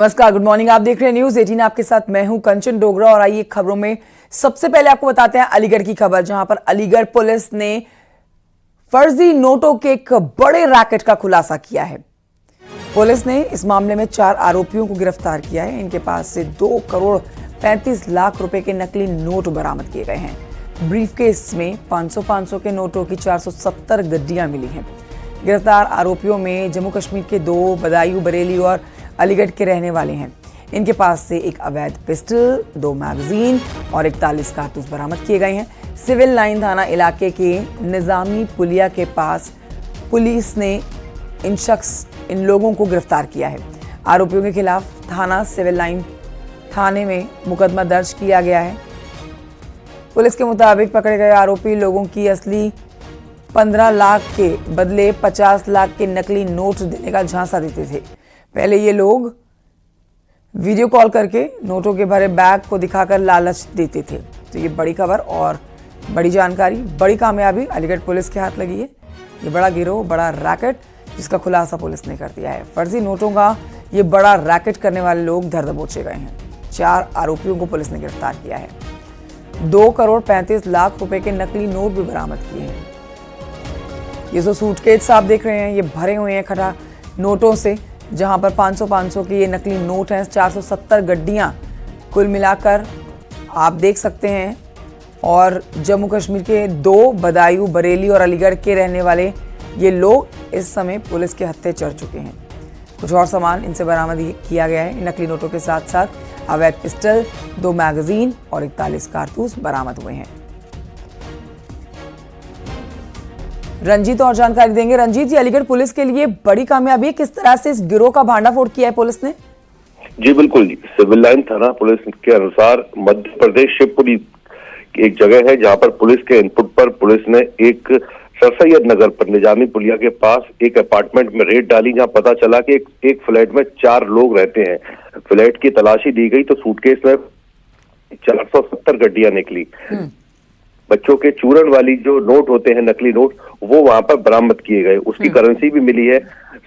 नमस्कार, good morning. आप देख रहे हैं न्यूज 18। आपके साथ मैं हूं कंचन डोगरा और आइए खबरों में सबसे पहले आपको बताते हैं अलीगढ़ की खबर, जहां पर अलीगढ़ पुलिस ने फर्जी नोटों के एक बड़े रैकेट का खुलासा किया है। पुलिस ने इस मामले में 4 आरोपियों को गिरफ्तार किया है। इनके पास से 2 करोड़ 35 लाख रुपए के नकली नोट बरामद किए गए हैं। ब्रीफकेस में 500 के नोटों की 470 गड्डियां मिली हैं। गिरफ्तार आरोपियों में जम्मू कश्मीर के 2, बदायूं बरेली और अलीगढ़ के रहने वाले हैं। इनके पास से एक अवैध पिस्टल, 2 मैगजीन और 41 कारतूस बरामद किए गए हैं। सिविल लाइन थाना इलाके के निजामी पुलिया के पास पुलिस ने इन लोगों को गिरफ्तार किया है। आरोपियों के खिलाफ थाना सिविल लाइन थाने में मुकदमा दर्ज किया गया है। पुलिस के मुताबिक पकड़े गए आरोपी लोगों की असली 15 लाख के बदले 50 लाख के नकली नोट देने का झांसा देते थे। पहले ये लोग वीडियो कॉल करके नोटों के भरे बैग को दिखाकर लालच देते थे। तो ये बड़ी खबर और बड़ी जानकारी, बड़ी कामयाबी अलीगढ़ पुलिस के हाथ लगी है। ये बड़ा गिरोह, बड़ा रैकेट जिसका खुलासा पुलिस ने कर दिया है। फर्जी नोटों का ये बड़ा रैकेट करने वाले लोग धर दबोचे गए हैं। 4 आरोपियों को पुलिस ने गिरफ्तार किया है। 2 करोड़ 35 लाख रुपए के नकली नोट भी बरामद किए हैं। ये जो सूटकेस आप देख रहे हैं, ये भरे हुए हैं खटा नोटों से, जहां पर 500 के ये नकली नोट हैं। 470 गड्डियां कुल मिलाकर आप देख सकते हैं। और जम्मू कश्मीर के 2, बदायूं बरेली और अलीगढ़ के रहने वाले ये लोग इस समय पुलिस के हत्थे चढ़ चुके हैं। कुछ और सामान इनसे बरामद किया गया है। नकली नोटों के साथ साथ अवैध पिस्टल, 2 मैगजीन और 41 कारतूस बरामद हुए हैं। रंजीत और जानकारी देंगे। रंजीत जी, अलीगढ़ पुलिस के लिए बड़ी कामयाबी है। किस तरह से इस गिरोह का भांडाफोड़ किया है पुलिस ने? जी बिल्कुल जी, सिविल लाइन थाना पुलिस के अनुसार मध्य प्रदेश शिवपुरी की एक जगह है जहां पर पुलिस के इनपुट पर पुलिस ने एक सर सैयद नगर पर निजामी पुलिया के पास एक अपार्टमेंट में रेड डाली, जहां पता चला कि एक फ्लैट में 4 लोग रहते हैं। फ्लैट की तलाशी दी गई तो सूटकेस में 470 गड्डियां निकली। बच्चों के चूरन वाली जो नोट होते हैं, नकली नोट, वो वहां पर बरामद किए गए। उसकी करेंसी भी मिली है।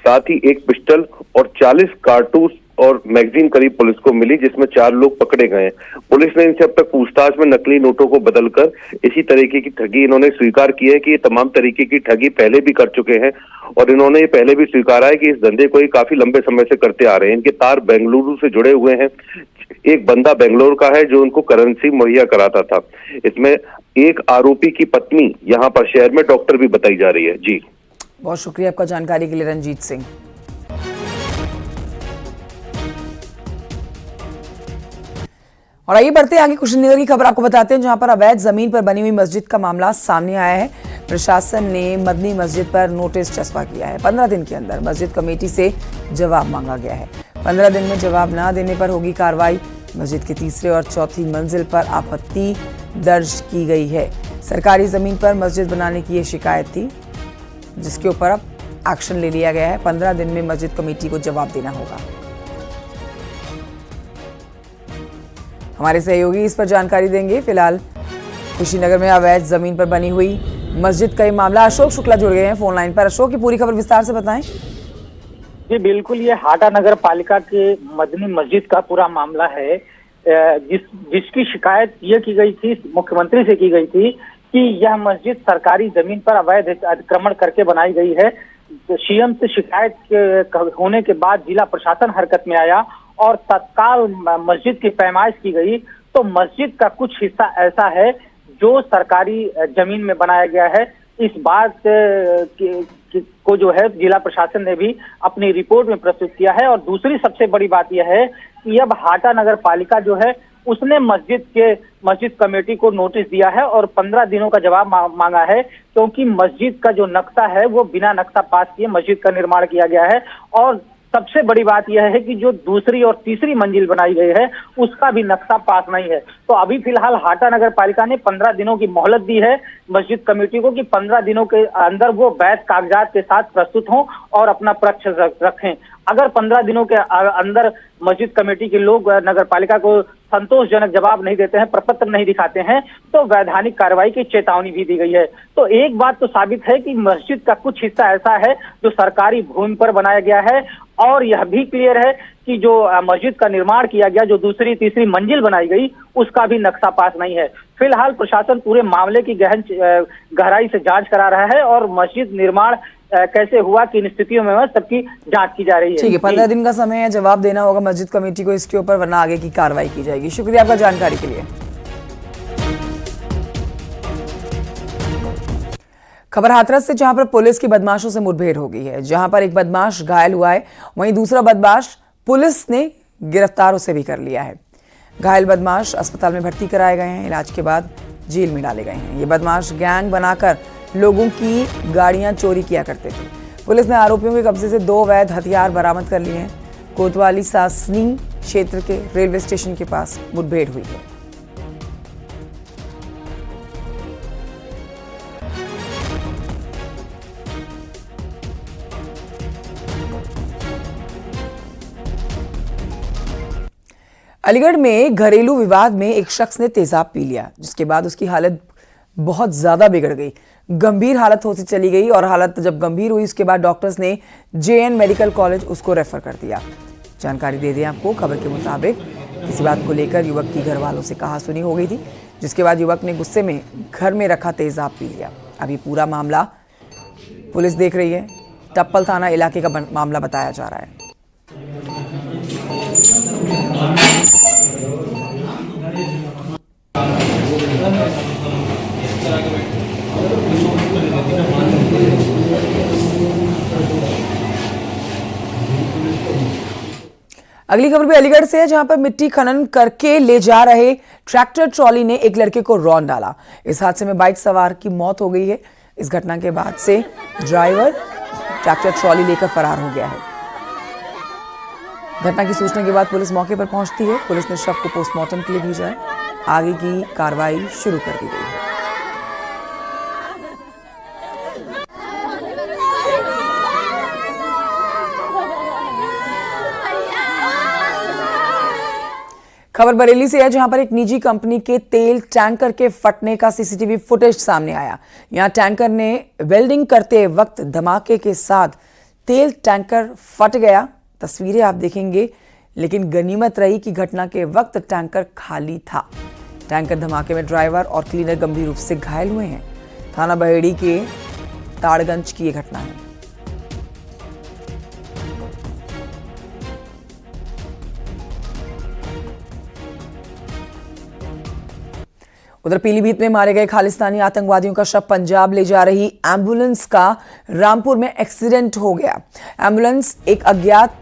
साथ ही एक पिस्टल और 40 कारतूस और मैगजीन करीब पुलिस को मिली, जिसमें 4 लोग पकड़े गए। पुलिस ने इनसे अब तक पूछताछ में नकली नोटों को बदलकर इसी तरीके की ठगी इन्होंने स्वीकार की है कि ये तमाम तरीके की ठगी पहले भी कर चुके हैं। और इन्होंने ये पहले भी स्वीकारा है कि इस धंधे को ये काफी लंबे समय से करते आ रहे हैं। इनके तार बेंगलुरु से जुड़े हुए हैं। एक बंदा बेंगलोर का है जो उनको करेंसी मुहैया कराता था। इसमें एक आरोपी की पत्नी यहाँ पर शहर में डॉक्टर भी बताई जा रही है। जी, बहुत शुक्रिया आपका जानकारी के लिए रंजीत सिंह। और आइए बढ़ते आगे, कुशीनगर की खबर आपको बताते हैं, जहां पर अवैध जमीन पर बनी हुई मस्जिद का मामला सामने आया है। प्रशासन ने मदनी मस्जिद पर नोटिस चस्पा किया है। 15 दिन के अंदर मस्जिद कमेटी से जवाब मांगा गया है। 15 दिन में जवाब ना देने पर होगी कार्रवाई। मस्जिद की 3री और 4थी मंजिल पर आपत्ति दर्ज की गई है। सरकारी जमीन पर मस्जिद बनाने की ये शिकायत थी, जिसके ऊपर अब एक्शन ले लिया गया है। 15 दिन में मस्जिद कमेटी को जवाब देना होगा। हमारे सहयोगी इस पर जानकारी देंगे। फिलहाल कुशीनगर में अवैध जमीन पर बनी हुई मस्जिद का ये मामला, अशोक शुक्ला जुड़ गए हैं फोन लाइन पर। अशोक, की पूरी खबर विस्तार से बताएं। जी बिल्कुल, ये हाटा नगर पालिका के मदनी मस्जिद का पूरा मामला है, जिसकी शिकायत ये की गई थी, मुख्यमंत्री से की गई थी कि यह मस्जिद सरकारी जमीन पर अवैध अतिक्रमण करके बनाई गई है। सीएम से शिकायत होने के बाद जिला प्रशासन हरकत में आया और तत्काल मस्जिद की पैमाइश की गई। तो मस्जिद का कुछ हिस्सा ऐसा है जो सरकारी जमीन में बनाया गया है। इस बात को जो है जिला प्रशासन ने भी अपनी रिपोर्ट में प्रस्तुत किया है। और दूसरी सबसे बड़ी बात यह है कि अब हाटा नगर पालिका जो है उसने मस्जिद कमेटी को नोटिस दिया है और 15 दिनों का जवाब मांगा है, क्योंकि मस्जिद का जो नक्शा है वो बिना नक्शा पास किए मस्जिद का निर्माण किया गया है। और सबसे बड़ी बात यह है कि जो 2री और 3री मंजिल बनाई गई है उसका भी नक्शा पास नहीं है। तो अभी फिलहाल हाटा नगर पालिका ने 15 दिनों की मोहलत दी है मस्जिद कमेटी को कि 15 दिनों के अंदर वो वैध कागजात के साथ प्रस्तुत हों और अपना पक्ष रखें। अगर 15 दिनों के अंदर मस्जिद कमेटी के लोग नगर पालिका को संतोषजनक जवाब नहीं देते हैं, प्रपत्र नहीं दिखाते हैं, तो वैधानिक कार्रवाई की चेतावनी भी दी गई है। तो एक बात तो साबित है कि मस्जिद का कुछ हिस्सा ऐसा है जो सरकारी भूमि पर बनाया गया है और यह भी क्लियर है कि जो मस्जिद का निर्माण किया गया, जो दूसरी तीसरी मंजिल बनाई गई, उसका भी नक्शा पास नहीं है। फिलहाल प्रशासन पूरे मामले की गहराई से जांच करा रहा है और मस्जिद निर्माण कैसे हुआ, किन स्थितियों में, सबकी जांच की जा रही है। ठीक है, 15 दिन का समय है, जवाब देना होगा मस्जिद कमेटी को इसके ऊपर, वरना आगे की कार्रवाई की जाएगी। शुक्रिया आपका जानकारी के लिए। खबर हाथरस से, जहां पर पुलिस की बदमाशों से मुठभेड़ हो गई है। जहां पर एक बदमाश घायल हुआ है, वहीं दूसरा बदमाश पुलिस ने गिरफ्तार उसे भी कर लिया है। घायल बदमाश अस्पताल में भर्ती कराए गए हैं, इलाज के बाद जेल में डाले गए हैं। ये बदमाश गैंग बनाकर लोगों की गाड़ियां चोरी किया करते थे। पुलिस ने आरोपियों के कब्जे से 2 अवैध हथियार बरामद कर लिए हैं। कोतवाली सासनी क्षेत्र के रेलवे स्टेशन के पास मुठभेड़ हुई है। अलीगढ़ में घरेलू विवाद में एक शख्स ने तेजाब पी लिया, जिसके बाद उसकी हालत बहुत ज्यादा बिगड़ गई। गंभीर हालत होती चली गई और हालत जब गंभीर हुई, उसके बाद डॉक्टर्स ने जेएन मेडिकल कॉलेज उसको रेफर कर दिया। जानकारी दे दें आपको, खबर के मुताबिक किसी बात को लेकर युवक की घर वालों से कहासुनी हो गई थी, जिसके बाद युवक ने गुस्से में घर में रखा तेजाब पी लिया। अभी पूरा मामला पुलिस देख रही है। टप्पल थाना इलाके का मामला बताया जा रहा है। अगली खबर भी अलीगढ़ से है, जहां पर मिट्टी खनन करके ले जा रहे ट्रैक्टर ट्रॉली ने एक लड़के को रौंद डाला। इस हादसे में बाइक सवार की मौत हो गई है। इस घटना के बाद से ड्राइवर ट्रैक्टर ट्रॉली लेकर फरार हो गया है। घटना की सूचना के बाद पुलिस मौके पर पहुंचती है। पुलिस ने शव को पोस्टमार्टम के लिए भेजा है। आगे की कार्रवाई शुरू कर दी गई है। खबर बरेली से है, जहां पर एक निजी कंपनी के तेल टैंकर के फटने का सीसीटीवी फुटेज सामने आया। यहां टैंकर ने वेल्डिंग करते वक्त धमाके के साथ तेल टैंकर फट गया। तस्वीरें आप देखेंगे, लेकिन गनीमत रही कि घटना के वक्त टैंकर खाली था। टैंकर धमाके में ड्राइवर और क्लीनर गंभीर रूप से घायल हुए हैं। थाना बहेड़ी के ताड़गंज की यह घटना है। उधर पीलीभीत में मारे गए खालिस्तानी आतंकवादियों का शव पंजाब ले जा रही एम्बुलेंस का रामपुर में एक्सीडेंट हो गया। एम्बुलेंस एक अज्ञात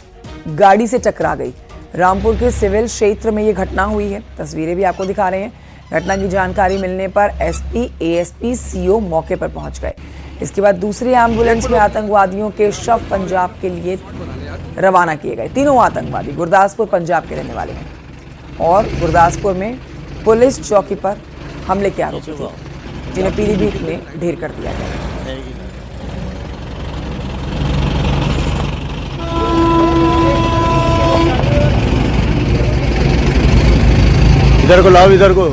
गाड़ी से टकरा गई। रामपुर के सिविल क्षेत्र में यह घटना हुई है। तस्वीरें भी आपको दिखा रहे हैं। घटना की जानकारी मिलने पर एसपी, एएसपी, सीओ मौके पर पहुंच गए। इसके बाद दूसरी एम्बुलेंस में आतंकवादियों के शव पंजाब के लिए रवाना किए गए। तीनों आतंकवादी गुरदासपुर पंजाब के रहने वाले हैं और गुरदासपुर में पुलिस चौकी पर हमले के आरोपी थे, जिन्हें पीलीभीत में ढेर कर दिया गया। इधर को लाओ, इधर को।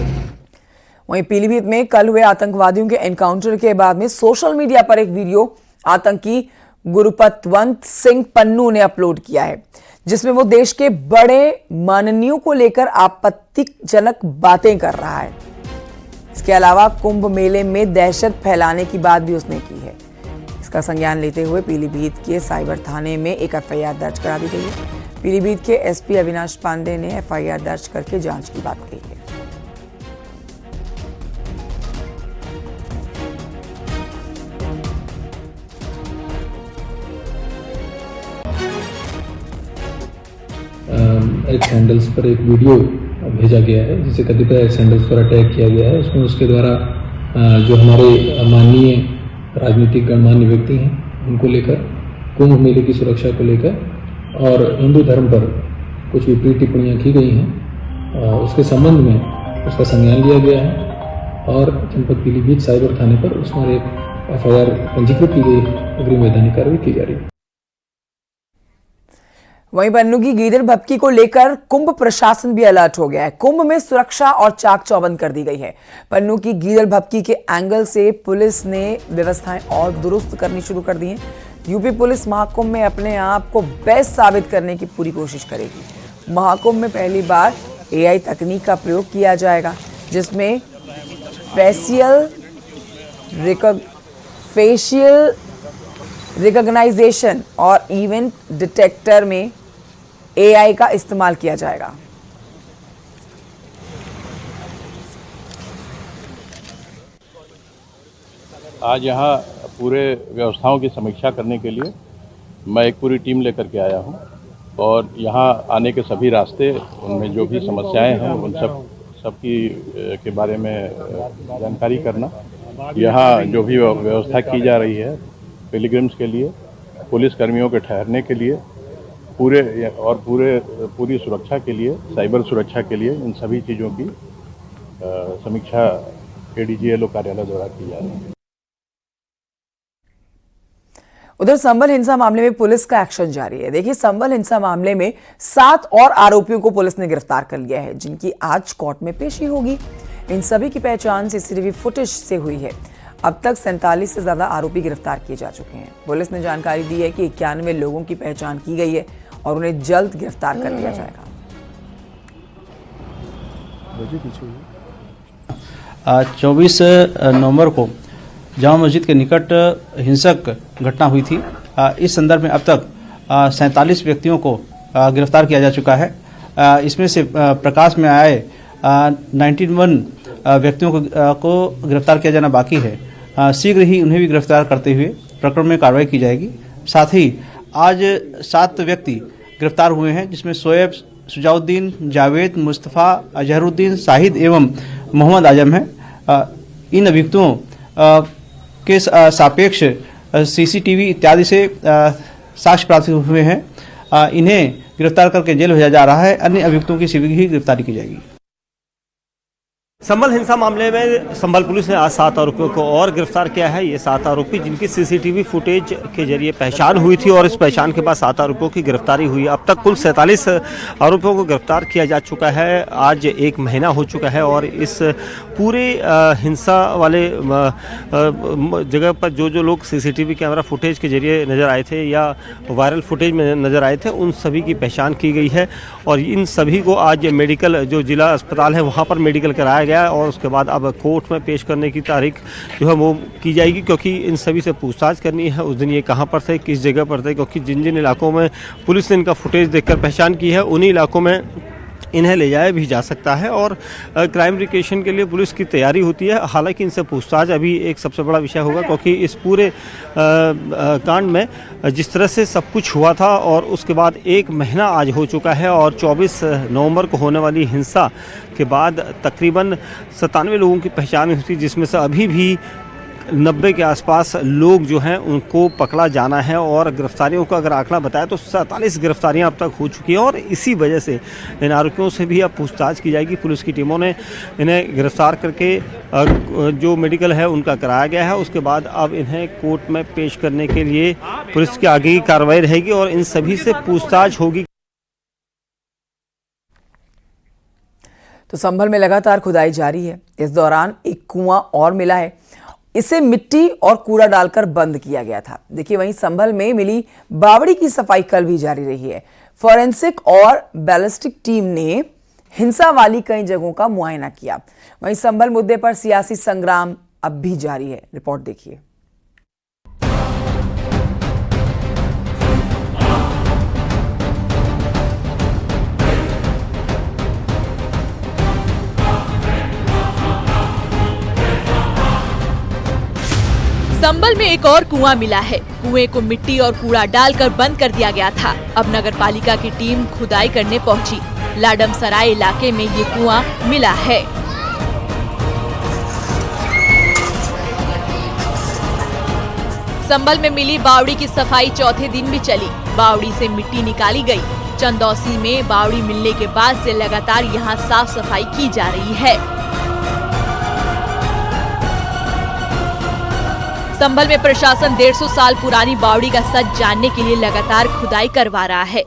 वहीं पीलीभीत में कल हुए आतंकवादियों के एनकाउंटर के बाद में सोशल मीडिया पर एक वीडियो आतंकी गुरुपतवंत सिंह पन्नू ने अपलोड किया है, जिसमें वो देश के बड़े माननीयों को लेकर आपत्तिजनक बातें कर रहा है। इसके अलावा कुंभ मेले में दहशत फैलाने की बात भी उसने की है। इसका संज्ञान लेते हुए पीलीभीत के साइबर थाने में एक एफआईआर दर्ज करा दी गई है। पीलीभीत के एसपी अविनाश पांडे ने एफआईआर दर्ज करके जांच की बात कही है। एक्स हैंडल्स पर एक वीडियो भेजा गया है, जिसे कतिपय एक्स हैंडल्स पर अटैक किया गया है। उसमें उसके द्वारा जो हमारे माननीय राजनीतिक गणमान्य व्यक्ति हैं, उनको लेकर, कुंभ मेले की सुरक्षा को लेकर और हिंदू धर्म पर कुछ विपरीत टिप्पणियाँ की गई हैं। उसके संबंध में उसका संज्ञान लिया गया है और जनपद पीलीभीत साइबर थाने पर उस पर एक एफआईआर पंजीकृत की गई, अग्रिम वैधानिक कार्रवाई की जा रही है। वहीं पन्नू की गीदड़ भपकी को लेकर कुंभ प्रशासन भी अलर्ट हो गया है। कुंभ में सुरक्षा और चाक चौबंद कर दी गई है। पन्नू की गीदड़ भपकी के एंगल से पुलिस ने व्यवस्थाएं और दुरुस्त करनी शुरू कर दी हैं। यूपी पुलिस महाकुंभ में अपने आप को बेस्ट साबित करने की पूरी कोशिश करेगी। महाकुंभ में पहली बार एआई तकनीक का प्रयोग किया जाएगा, जिसमें फेशियल रिकॉग्नाइजेशन और इवेंट डिटेक्टर में एआई का इस्तेमाल किया जाएगा। आज यहाँ पूरे व्यवस्थाओं की समीक्षा करने के लिए मैं एक पूरी टीम लेकर के आया हूँ और यहाँ आने के सभी रास्ते, उनमें जो भी समस्याएं हैं उन सबकी के बारे में जानकारी करना, यहाँ जो भी व्यवस्था की जा रही है पिलग्रिम्स के लिए, पुलिस कर्मियों के ठहरने के लिए, पूरी सुरक्षा के लिए, साइबर सुरक्षा के लिए, इन सभी चीज़ों की समीक्षा एडीजीएलओ कार्यालय द्वारा की जा रही है। उधर संभल हिंसा मामले में पुलिस का एक्शन जारी है। देखिए, संभल हिंसा मामले में 7 और आरोपियों को पुलिस ने गिरफ्तार कर लिया है, जिनकी आज कोर्ट में पेशी होगी। इन सभी की पहचान सीसीटीवी फुटेज से हुई है। अब तक 47 से ज्यादा आरोपी गिरफ्तार किए जा चुके हैं। पुलिस ने जानकारी दी है कि 91 लोगों की पहचान की गई है और उन्हें जल्द गिरफ्तार कर लिया जाएगा। 24 नवंबर को जामा मस्जिद के निकट हिंसक घटना हुई थी। इस संदर्भ में अब तक 47 व्यक्तियों को गिरफ्तार किया जा चुका है। इसमें से प्रकाश में आए 91 व्यक्तियों को गिरफ्तार किया जाना बाकी है। शीघ्र ही उन्हें भी गिरफ्तार करते हुए प्रकरण में कार्रवाई की जाएगी। साथ ही आज 7 व्यक्ति गिरफ्तार हुए हैं, जिसमें शोएब, सुजाउद्दीन, जावेद, मुस्तफ़ा, अजहरुद्दीन, शाहिद एवं मोहम्मद आजम है। इन अभियुक्तों के सापेक्ष सीसीटीवी इत्यादि से साक्ष्य प्राप्त हुए हैं। इन्हें गिरफ्तार करके जेल भेजा जा रहा है। अन्य अभियुक्तों की शीघ्र ही गिरफ्तारी की जाएगी। संभल हिंसा मामले में संभल पुलिस ने आज 7 आरोपियों को और गिरफ्तार किया है। ये 7 आरोपी जिनकी सीसीटीवी फुटेज के जरिए पहचान हुई थी और इस पहचान के बाद 7 आरोपियों की गिरफ्तारी हुई। अब तक कुल 47 आरोपियों को गिरफ्तार किया जा चुका है। आज 1 महीना हो चुका है और इस पूरे हिंसा वाले जगह पर जो लोग सीसीटीवी कैमरा फुटेज के जरिए नज़र आए थे या वायरल फुटेज में नज़र आए थे, उन सभी की पहचान की गई है और इन सभी को आज मेडिकल, जो जिला अस्पताल है वहाँ पर मेडिकल कराया गया और उसके बाद अब कोर्ट में पेश करने की तारीख जो है वो की जाएगी, क्योंकि इन सभी से पूछताछ करनी है। उस दिन ये कहाँ पर थे, किस जगह पर थे, क्योंकि जिन जिन इलाकों में पुलिस ने इनका फुटेज देखकर पहचान की है, उन्हीं इलाकों में इन्हें ले जाया भी जा सकता है और क्राइम रिकेशन के लिए पुलिस की तैयारी होती है। हालांकि इनसे पूछताछ अभी एक सबसे बड़ा विषय होगा, क्योंकि इस पूरे कांड में जिस तरह से सब कुछ हुआ था और उसके बाद 1 महीना आज हो चुका है और 24 नवंबर को होने वाली हिंसा के बाद तकरीबन 97 लोगों की पहचान हुई थी, जिसमें से अभी भी 90 के आसपास लोग जो हैं उनको पकड़ा जाना है और गिरफ्तारियों का अगर आंकड़ा बताया तो 47 गिरफ्तारियां अब तक हो चुकी हैं और इसी वजह से इन आरोपियों से भी अब पूछताछ की जाएगी। पुलिस की टीमों ने इन्हें गिरफ्तार करके जो मेडिकल है उनका कराया गया है। उसके बाद अब इन्हें कोर्ट में पेश करने के लिए पुलिस की आगे की कार्रवाई रहेगी और इन सभी से पूछताछ होगी। तो संभल में लगातार खुदाई जारी है। इस दौरान एक कुआं और मिला है, इसे मिट्टी और कूड़ा डालकर बंद किया गया था। देखिए, वहीं संभल में मिली बावड़ी की सफाई कल भी जारी रही है। फोरेंसिक और बैलिस्टिक टीम ने हिंसा वाली कई जगहों का मुआयना किया। वहीं संभल मुद्दे पर सियासी संग्राम अब भी जारी है। रिपोर्ट देखिए। संभल में एक और कुआं मिला है। कुएं को मिट्टी और कूड़ा डालकर बंद कर दिया गया था। अब नगर पालिका की टीम खुदाई करने पहुंची। लाडम सराय इलाके में ये कुआं मिला है। संभल में मिली बावड़ी की सफाई चौथे दिन भी चली। बावड़ी से मिट्टी निकाली गई। चंदौसी में बावड़ी मिलने के बाद से लगातार यहां साफ सफाई की जा रही है। संभल में प्रशासन 150 साल पुरानी बावड़ी का सच जानने के लिए लगातार खुदाई करवा रहा है।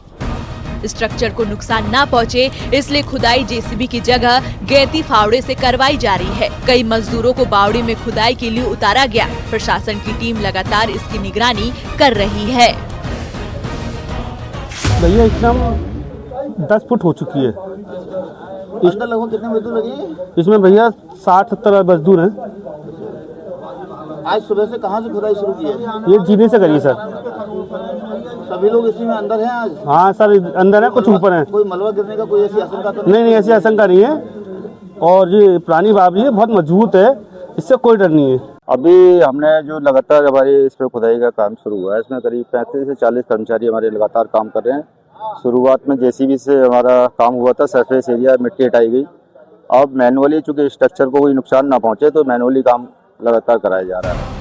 स्ट्रक्चर को नुकसान न पहुंचे, इसलिए खुदाई जेसीबी की जगह गैती फावड़े से करवाई जा रही है। कई मजदूरों को बावड़ी में खुदाई के लिए उतारा गया। प्रशासन की टीम लगातार इसकी निगरानी कर रही है। भैया इतना 10 फुट हो चुकी है। अंदर लगभग कितने मजदूर लगे? इसमें भैया 60-70 मजदूर हैं। आज सुबह से कहाँ से खुदाई शुरू की है? ये जीने से करिए सर। सभी लोग इसी में अंदर हैं आज? हाँ सर, अंदर है, कुछ ऊपर है। कोई मलबा गिरने का कोई ऐसी आशंका तो नहीं, ऐसी आशंका नहीं है। और ये पुरानी बावड़ी है, बहुत मजबूत है, इससे कोई डर नहीं है। अभी हमने जो लगातार हमारे इस पर खुदाई का काम शुरू हुआ है, इसमें करीब 35 से 40 कर्मचारी हमारे लगातार काम कर रहे हैं। शुरुआत में जेसीबी से हमारा काम हुआ था, सरफेस एरिया मिट्टी हटाई गई। अब मैनुअली, चूंकि स्ट्रक्चर को कोई नुकसान ना पहुंचे, तो मैनुअली काम लगातार कराया जा रहा है।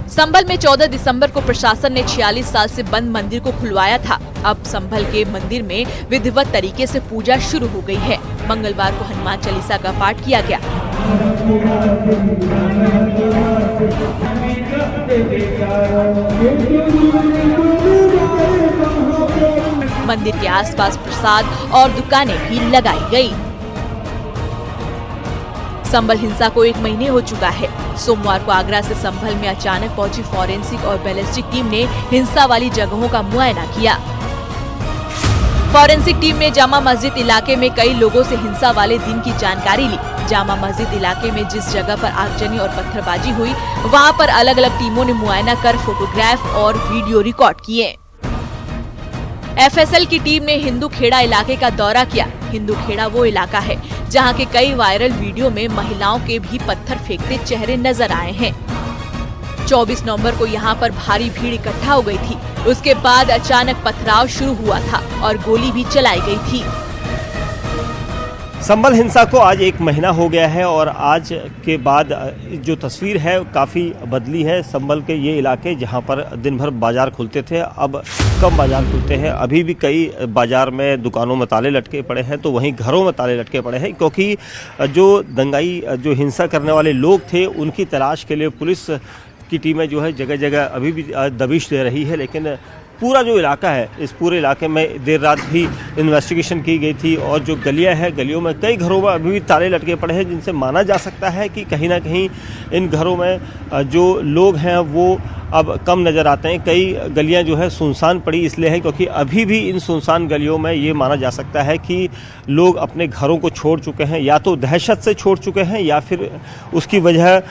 संभल में 14 दिसंबर को प्रशासन ने 46 साल से बंद मंदिर को खुलवाया था। अब संभल के मंदिर में विधिवत तरीके से पूजा शुरू हो गई है। मंगलवार को हनुमान चालीसा का पाठ किया गया। मंदिर के आसपास प्रसाद और दुकानें भी लगाई गई। संभल हिंसा को 1 महीने हो चुका है। सोमवार को आगरा से संभल में अचानक पहुंची फॉरेंसिक और बैलिस्टिक टीम ने हिंसा वाली जगहों का मुआयना किया। फॉरेंसिक टीम ने जामा मस्जिद इलाके में कई लोगों से हिंसा वाले दिन की जानकारी ली। जामा मस्जिद इलाके में जिस जगह पर आगजनी और पत्थरबाजी हुई, वहां पर अलग अलग टीमों ने मुआयना कर फोटोग्राफ और वीडियो रिकॉर्ड किए। एफएसएल की टीम ने हिंदू खेड़ा इलाके का दौरा किया। हिंदू खेड़ा वो इलाका है जहां के कई वायरल वीडियो में महिलाओं के भी पत्थर फेंकते चेहरे नजर आए हैं। 24 नवंबर को यहां पर भारी भीड़ इकट्ठा हो गई थी। उसके बाद अचानक पथराव शुरू हुआ था और गोली भी चलाई गई थी। संभल हिंसा को आज 1 महीना हो गया है और आज के बाद जो तस्वीर है काफ़ी बदली है। संभल के ये इलाके जहां पर दिन भर बाज़ार खुलते थे, अब कम बाज़ार खुलते हैं। अभी भी कई बाज़ार में दुकानों में ताले लटके पड़े हैं, तो वहीं घरों में ताले लटके पड़े हैं, क्योंकि जो दंगाई जो हिंसा करने वाले लोग थे उनकी तलाश के लिए पुलिस की टीमें जो है जगह जगह अभी भी दबिश दे रही है। लेकिन पूरा जो इलाका है, इस पूरे इलाके में देर रात भी इन्वेस्टिगेशन की गई थी और जो गलियां हैं, गलियों में कई घरों में अभी भी ताले लटके पड़े हैं, जिनसे माना जा सकता है कि कहीं ना कहीं इन घरों में जो लोग हैं वो अब कम नज़र आते हैं। कई गलियां जो है सुनसान पड़ी इसलिए हैं क्योंकि अभी भी इन सुनसान गलियों में ये माना जा सकता है कि लोग अपने घरों को छोड़ चुके हैं, या तो दहशत से छोड़ चुके हैं या फिर उसकी वजह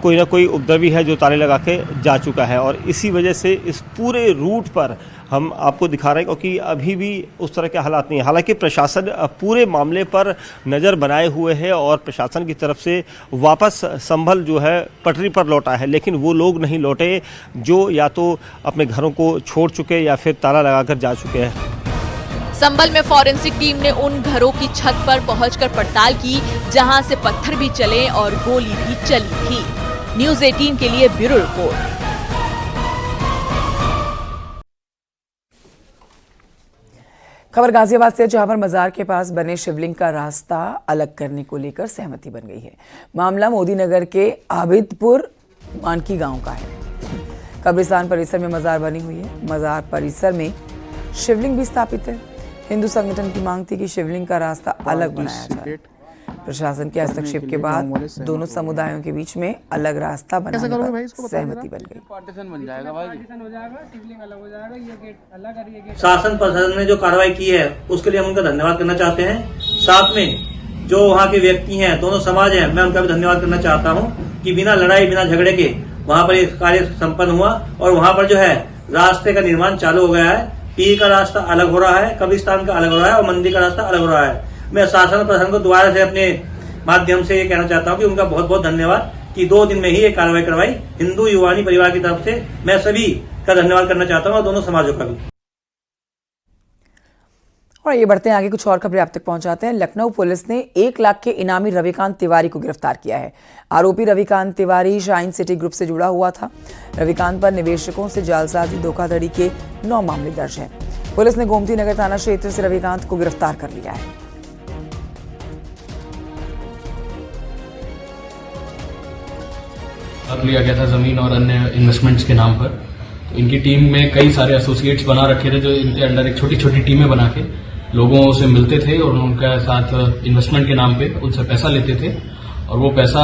कोई ना कोई उपद्रवी है जो ताले लगा के जा चुका है। और इसी वजह से इस पूरे रूट पर हम आपको दिखा रहे हैं क्योंकि अभी भी उस तरह के हालात नहीं है। हालांकि प्रशासन पूरे मामले पर नज़र बनाए हुए है और प्रशासन की तरफ से वापस संभल जो है पटरी पर लौटा है, लेकिन वो लोग नहीं लौटे जो या तो अपने घरों को छोड़ चुके या फिर ताला लगाकर जा चुके हैं। संभल में फॉरेंसिक टीम ने उन घरों की छत पर पहुंचकर पड़ताल की जहां से पत्थर भी चले और गोली भी चली थी। न्यूज़ 18 के लिए ब्यूरो रिपोर्ट। खबर गाजियाबाद से, जहां पर मजार के पास बने शिवलिंग का रास्ता अलग करने को लेकर सहमति बन गई है। मामला मोदी नगर के आबिदपुर मानकी गांव का है। कब्रिस्तान परिसर में मजार बनी हुई है। मजार परिसर में शिवलिंग भी स्थापित है। हिंदू संगठन की मांग थी कि शिवलिंग का रास्ता अलग बनाया जाए। प्रशासन के हस्तक्षेप के बाद दोनों समुदायों के बीच में अलग रास्ता बनाने पर सहमति बन गई। शासन प्रशासन ने जो कार्रवाई की है उसके लिए हम उनका धन्यवाद करना चाहते हैं। साथ में जो वहाँ के व्यक्ति हैं, दोनों समाज हैं, मैं उनका भी धन्यवाद करना चाहता हूँ कि बिना लड़ाई बिना झगड़े के वहाँ पर ये कार्य संपन्न हुआ और वहाँ पर जो है रास्ते का निर्माण चालू हो गया है। पीर का रास्ता अलग हो रहा है, कब्रिस्तान का अलग हो रहा है और मंदिर का रास्ता अलग हो रहा है। मैं शासन प्रशासन को दोबारा से अपने माध्यम से ये कहना चाहता हूँ कि उनका बहुत बहुत धन्यवाद कि 2 दिन में ही ये कार्रवाई करवाई। हिंदू युवानी परिवार की तरफ से मैं सभी का धन्यवाद करना चाहता हूँ और दोनों समाजों का भी। और ये बढ़ते हैं आगे, कुछ और खबरें आप तक पहुंचाते हैं। लखनऊ पुलिस ने 1 लाख के इनामी रविकांत तिवारी को गिरफ्तार किया है। आरोपी Ravikant Tiwari shine city group से जुड़ा हुआ था। रविकांत पर निवेशकों से जालसाजी धोखाधड़ी के 9 मामले दर्ज हैं। पुलिस ने गोमती नगर थाना क्षेत्र से रविकांत को गिरफ्तार कर लिया है। लिया गया था जमीन और अन्य इन्वेस्टमेंट्स के नाम पर तो इनकी टीम में कई सारे एसोसिएट्स बना रखे थे जो इनके अंडर एक छोटी छोटी टीमें बना के लोगों से मिलते थे और उनके साथ इन्वेस्टमेंट के नाम पे उनसे पैसा लेते थे और वो पैसा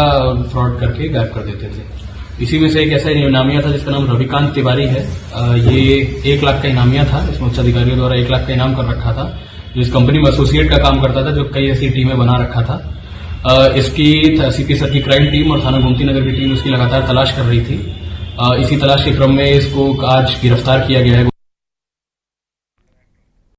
फ्रॉड करके गायब कर देते थे। इसी में से एक ऐसा इनामिया था जिसका नाम रविकांत तिवारी है। ये 1 लाख का इनामिया था, इसमें उच्च अधिकारियों द्वारा 1 लाख का इनाम कर रखा था, जो इस कंपनी में एसोसिएट का काम करता था, जो कई ऐसी टीमें बना रखा था। इसकी सीपी सर की क्राइम टीम और थाना गोमती नगर की टीम इसकी लगातार तलाश कर रही थी। इसी तलाश के क्रम में इसको आज गिरफ्तार किया गया है।